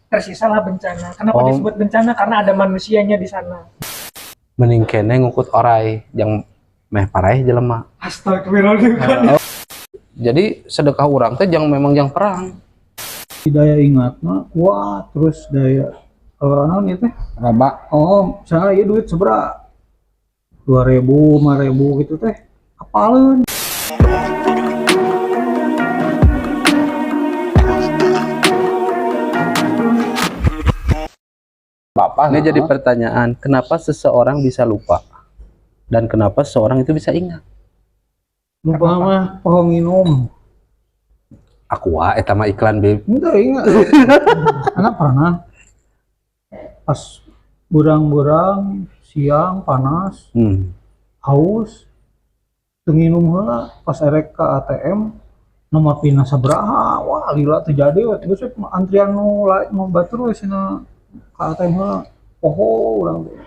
tersisalah bencana. Kenapa Oh. disebut bencana? Karena ada manusianya di sana. Mending kene ngukut orai yang meh paraeh jelema. Astagfirullahaladzim. Jadi sedekah orang teh memang yang perang. Daya ingat mah wah terus daya naon ieu teh Raba. oh misalnya ieu duit seberapa 2.000 5.000 gitu teh apaleun Bapak Ini jadi pertanyaan, kenapa seseorang bisa lupa dan kenapa seseorang itu bisa ingat? lupa mah poho nginum Aqua eta mah iklan beb. enggak ingat anak pernah pas burang-burang siang panas haus teu nginum heula pas erek ka ATM nomor pina sabaraha wah lila terjadi we terus antrian nu batur we cenah ka ATM heula poho urang teh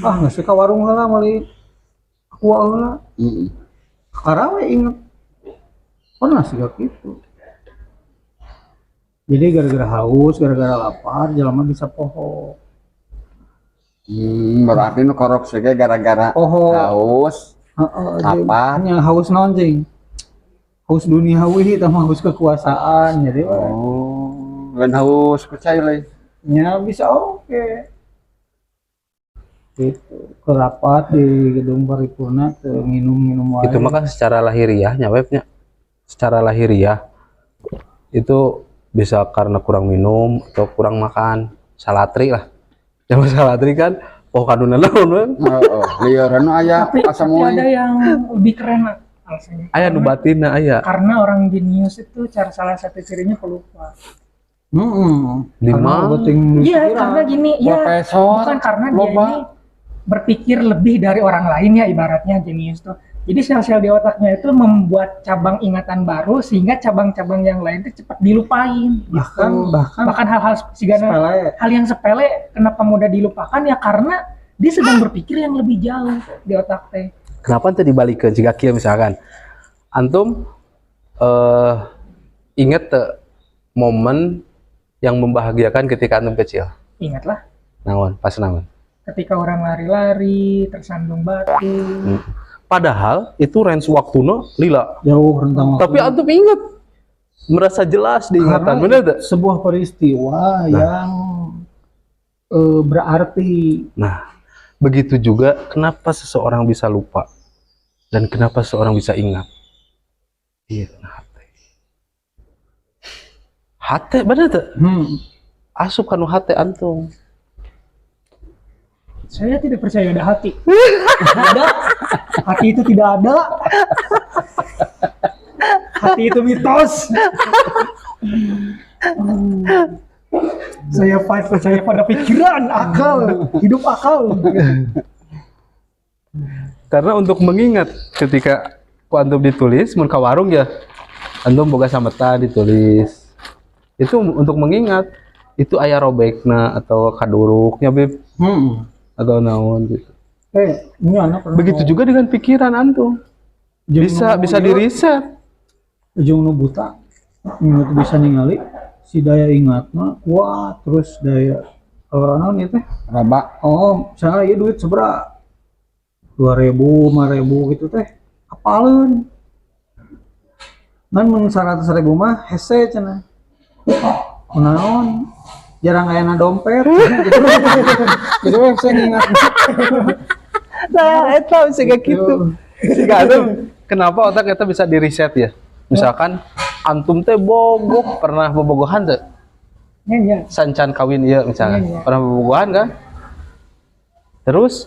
geus ka warung heula meuli aqua heula karena we inget pernah sih kayak gitu jadi gara-gara haus gara-gara lapar jelema bisa poho berarti nu korok ge gara-gara poho haus. Lapar. yang haus naon cing haus duniawi sama haus kekuasaan jadi Oh, lain haus percaya lain. nya bisa oke gitu kerapat di gedung paripurna teu nginum wae Itu mah kan secara lahiriahnya webnya. Secara lahiriah itu bisa karena kurang minum atau kurang makan. Salatri lah. Yang salatri kan kaduna naon we. Lieureun aya Tapi asamoy. ada yang lebih keren alasannya. Aya nu batinna aya. Karena orang jenius itu salah satu cirinya pelupa. Lima. Iya, karena gini, ya Profesor, bukan karena dia loba. ini berpikir lebih dari orang lain ya ibaratnya jenius tuh. Jadi sel-sel di otaknya itu membuat cabang ingatan baru sehingga cabang-cabang yang lain itu cepat dilupain. Bahkan hal-hal sepele. hal yang sepele kenapa mudah dilupakan ya karena dia sedang berpikir yang lebih jauh di otak teh. Kenapa tuh dibalikeun jika kieu misalkan antum inget momen yang membahagiakan ketika antum kecil? Ingatlah Naon? Pas naon? ketika orang lari-lari tersandung batu. Padahal itu range waktunya lila. jauh rentang waktu Tapi antum inget, merasa jelas diingatan, Karena bener tak? sebuah peristiwa yang berarti Nah, begitu juga kenapa seseorang bisa lupa dan kenapa seseorang bisa ingat. Iya, hati. Hati, bener tak? Asup kanu hati antum. Saya tidak percaya ada hati. Ada. Hati itu tidak ada. Hati itu mitos. Saya percaya pada pikiran, akal, hidup akal. Karena untuk mengingat ketika antum ditulis mun ka warung ya, antum boga sametan ditulis. Itu untuk mengingat itu aya robekna atau kaduruknya beb atau naon gitu. ini anak Begitu juga dengan pikiran antum. Bisa di riset. ujung nu buta nu bisa ningali si daya ingat mah wah terus daya naon ieu teh Raba. oh misalnya ieu duit seberapa 2.000 5.000 gitu teh apaleun mun 100.000 mah hese cenah naon jarang aya na dompet jadi we bisa ngingat Nah, eta bisa kayak gitu. Siga antum, kenapa otak kita bisa di reset ya? Misalkan antum teh bogok pernah bobogohan teh? Ya. Sancan kawin ieu misalnya. Iya. Pernah bobogohan kan? Terus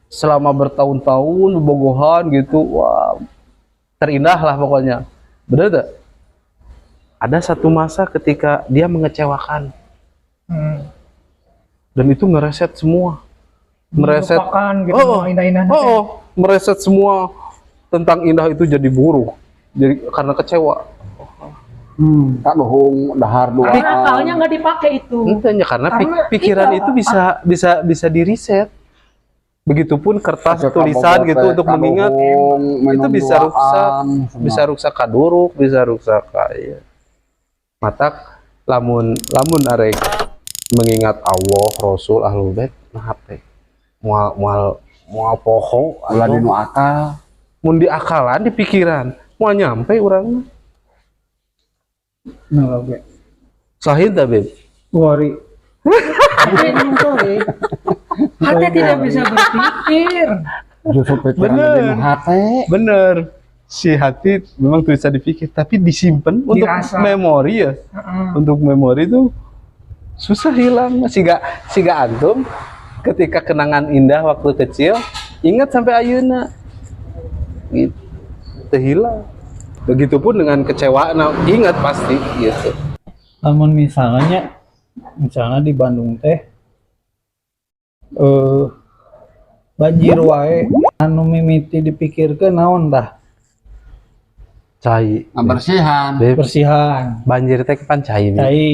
selama bertahun-tahun bobogohan gitu, wah terindah lah pokoknya. Bener tak? Ada satu masa ketika dia mengecewakan dan itu ngereset semua. Mereset gitu, indah-indah. mereset semua tentang indah itu jadi buruk. Jadi karena kecewa. Tak bohong dahar dua. Tapi akalnya nggak dipakai itu. Entahnya karena pikiran itu bisa di reset. Begitupun kertas tulisan gitu untuk mengingat itu bisa rusak, bisa rusak kaduruk, bisa rusak kayak matak lamun arek mengingat Allah, Rasul, Ahlul Bait, nah teh moal poho ulah dinu akal. mun di akalan, di pikiran, moal nyampe urang. Nah, oke. Sahih tah, Beb? Wari. Sorry. Hati tidak bisa berpikir. Justru pikiran Bener. dinu hate. Bener. Si hati memang tuh bisa dipikir, tapi disimpan untuk Dirasa. memori ya. Heeh. Untuk memori itu susah hilang. Siga antum ketika kenangan indah waktu kecil ingat sampai ayeuna gitu hilang. Begitupun dengan kecewaan, ingat pasti gitu. Namun misalnya di Bandung teh banjir wae anu mimiti dipikirkeun naon tah? Cai Kebersihan. Beb, Bersihan. banjir teh kan cai Beb. Cai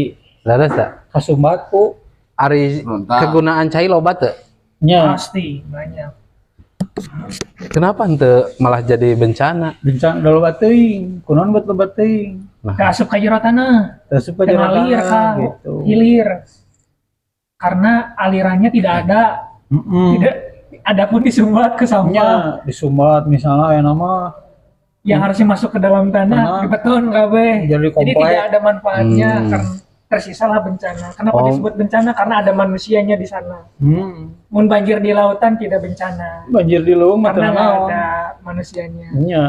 Laras tak? kasumbat ku Ari Lontar. kegunaan cai loba teu? nya Pasti banyak. Kenapa ente malah jadi bencana? bencana da loba teuing, kunaon buat loba teuing. Gak asup ka jero tanah. Teu supaya Ngalir ka, gitu. hilir. Karena alirannya tidak ada. Tidak ada pun disumbat ke sampah. Nya disumbat misalnya aya nama Yang harusnya masuk ke dalam tanah, dibeton kabeh. Jadi Jadi komplek. tidak ada manfaatnya karena tersisalah bencana. Kenapa Oh. disebut bencana? Karena ada manusianya di sana. Mun banjir di lautan tidak bencana. banjir di leuweung mah teu Karena nggak naon. ada manusianya. Nya.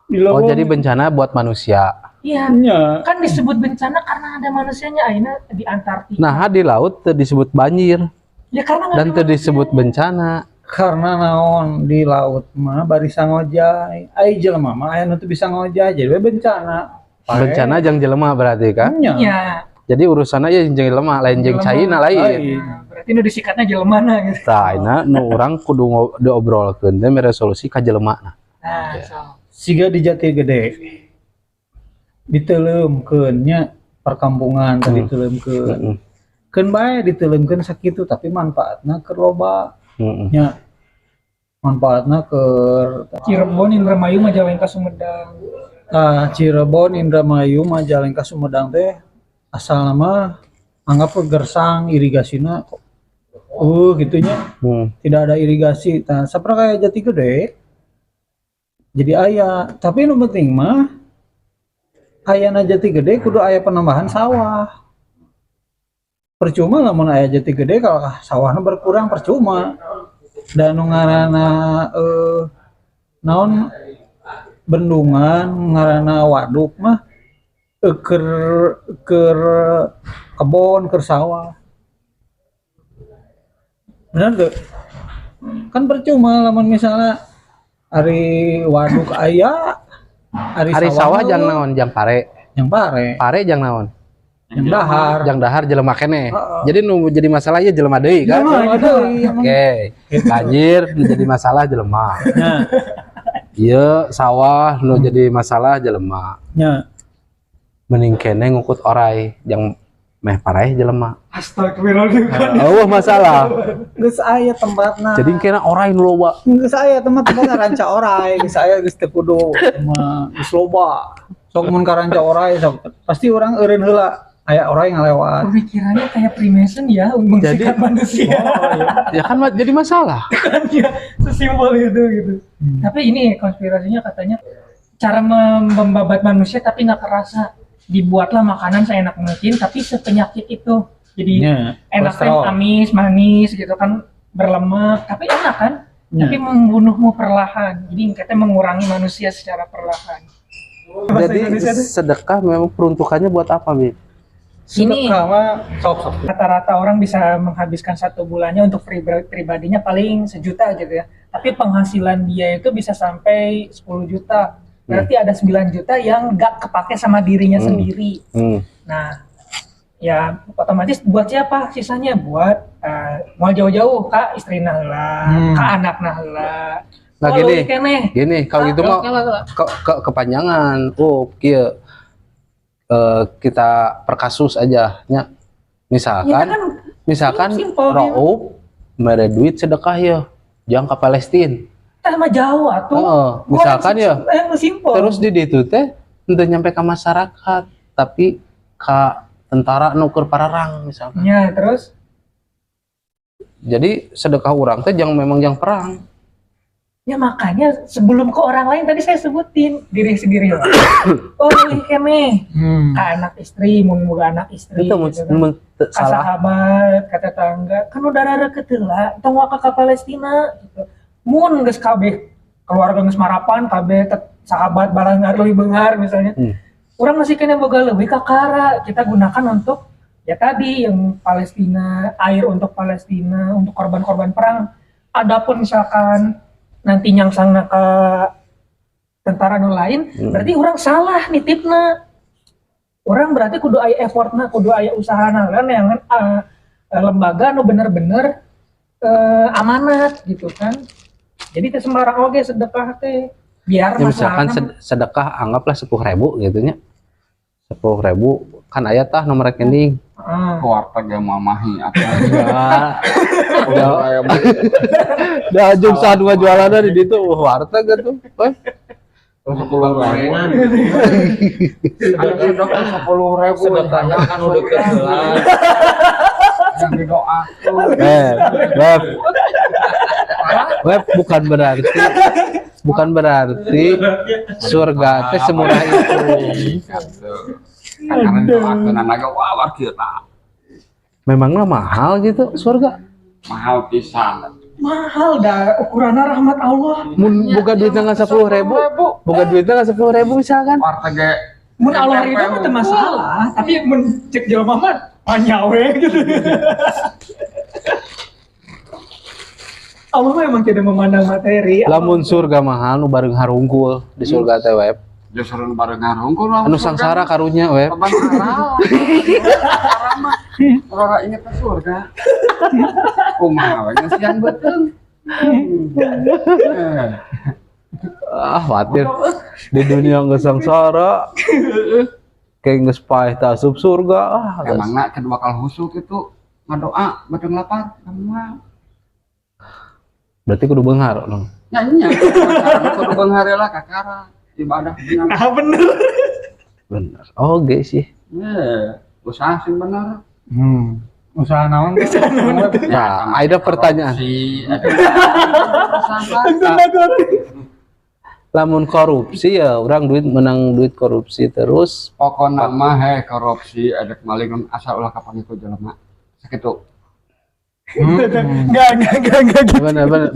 Di Oh, leuweung. jadi bencana buat manusia. Iya, nya. kan disebut bencana karena ada manusianya. Aina di Antartika. Nah, di laut teu disebut banjir Ya karena nggak dan ada teu disebut bencana. Karena naon di laut mah bari ngojay. Ai jelema mah aya nu teu bisa ngojay jadi we bencana. Bencana jeung jelema berarti kan? Nya. Ya, Jadi urusannya ya jeung jelema, lain jeung caina lain. nah, berarti nu disikatnya jelemana gitu. Tah, ayeuna nu urang kudu diobrolkeun teh resolusi ka jelemana. Nah, so. Siga di Jati Gede diteleumkeun nya perkampungan tadi diteleumkeun. Keun bae diteleumkeun sakitu tapi manfaatna keur loba. Nya manfaatna keur Cirebon, Indramayu, Majalengka, Sumedang. Cirebon, Indramayu, Majalengka, Sumedang teh asal nama anggap gersang irigasina gitunya tidak ada irigasi. Nah, saprah kayak Jati Gede jadi aya, tapi nu penting mah ayana Jati Gede kudu aya penambahan sawah. Percuma lamun aya Jati Gede kalau sawahna berkurang percuma. Dan nu ngaranna naon bendungan ngaranna waduk mah keur kebon, keur sawah. Benar tuh? Kan percuma lamun misalnya ari waduk aya, Ari sawah jang naon, jang pare. yang pare, Pare jang naon? yang dahar. Jang dahar jelema keneh. Jadi nu jadi masalah ieu jelema deui kan? Jelema deui, emang. Oke. Banjir nu jadi masalah jelema. Nya, Ieu sawah nu jadi masalah jelema. nya. Mending keneh ngukut orai jang meh pareh jelema. Astagfirullahaladzim. Oh, masalah. Geus aya tempatna. Jadi kena orai nu loba. Geus aya tempat-tempatna ranca orai, geus aya geus teu kudu mah geus loba. Sok mun ka ranca orai sok pasti urang eureun heula aya orai ngalewat. Pemikirannya kayak Freemason ya, mensikat manusia. Ya kan jadi masalah. Kan ya, sesimpel itu gitu. Tapi ini konspirasinya katanya cara membabat manusia tapi nggak kerasa. Dibuatlah makanan seenak mungkin tapi sepenyakit itu. Jadi Nya, enaknya kolesterol. amis, manis gitu kan, berlemak, tapi enak kan? Nya. Tapi membunuhmu perlahan. Jadi katanya mengurangi manusia secara perlahan. Bahasa Jadi Indonesia tuh, sedekah memang peruntukannya buat apa, Bi? Ini- Sedekah mah sok. rata-rata orang bisa menghabiskan 1 bulannya untuk pribadinya paling 1 juta gitu ya. Tapi penghasilan dia itu bisa sampai 10 juta. Berarti ada 9 juta yang nggak kepake sama dirinya sendiri. Nah, ya otomatis buat siapa? Sisanya buat mau jauh-jauh ke istri lah, ke anak lah. Nah, gini, kalau gitu mah kepanjangan. Oh, kieu kita perkasus aja nya. Misalkan simple, Rauf mere duit sedekah ya, jang ke Palestina. Kita mah jauh atuh. Misalkan ya, simple. terus di ditu teh henteu nyampe ke masyarakat, tapi ka tentara nuker pararang misalkan. Ya, terus Jadi sedekah orang teh memang yang perang. ya makanya sebelum ke orang lain tadi saya sebutin diri sendiri. Oh, ini kene. Ke anak istri, mau anak istri. Itu gitu kan. Ke salah. sahabat, ke tetangga, kan udah rada ketela, tong waka ke Palestina gitu. Mun geus kabeh keluarga geus marapan, kabeh sahabat balangar leuwih beungar misalnya. Orang masih kena boga leuwih kakara, kita gunakan untuk ya tadi yang Palestina, air untuk Palestina, untuk korban-korban perang. Adapun misalkan nanti nyangsangna ke tentara nu lain, berarti orang salah nitipna. Orang berarti kudu aya effortna, kudu aya usahana kan yang lembaga nu bener-bener amanat gitu kan. Jadi teh sembarang oge sedekah teh biar Ya, misalkan masalahna sedekah anggaplah 10.000 gitu nya. 10.000 kan aya tah nomor rekening. Keluarga ge mamahi apa. Da jeung sadua jualanna di ditu warteg atuh. 10.000. Ada sedekah 10.000 sedekahnya kan udah kejelas. Yang didoa Web bukan berarti surga teh semurah itu. Karena doakeun anaga wah kieu tah. Memangnya mahal gitu surga? Mahal pisan. mahal dah ukurannya rahmat Allah. Mun boga duitnya nggak 10.000, boga duitnya nggak 10.000 misalkan. Warteg Mun Allah ridho mah teu masalah, tapi mun cek jelema mah panyawe gitu. Allah mah emang tidak memandang materi. Lamun surga mahal nu bareng harungkul di surga teh web. justru bareng ngarungkul lah. Anu sangsara karunya web. Beban haram. Haram mah. Ora inget ke surga. Kumaha we ngesian beuteung. Ah, khawatir di dunia nggak sangsara. Kayak nggak paeh tasub surga. Ah, Emangna kedua kali husuk itu ngadoa badeng lapar semua. berarti kudu beunghar dong. Ya nya, kudu beunghar lah kakara ibadah bener. Ah bener. Bener. Oke sih. Usaha sih bener. Usaha naon? Nah, ada pertanyaan. Si Lamun korupsi ya orang menang duit korupsi terus pokokna mah korupsi ada maling asal ulah kapan itu jelema. Sakitu. Enggak gitu.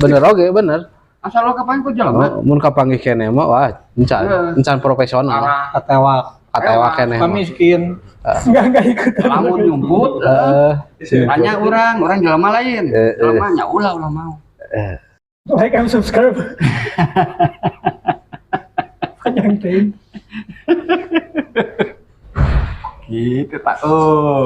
bener oke bener. Asal ulah kapan itu jelema. Mun kapanggih keneh mah wah encan profesional. Katewak keneh. Kami miskin. Enggak ikut. Lamun nyumput tanya orang jelema lain. Jelema nya ulah mau. Like and subscribe. Panjang ting. Gitu tak. Oh.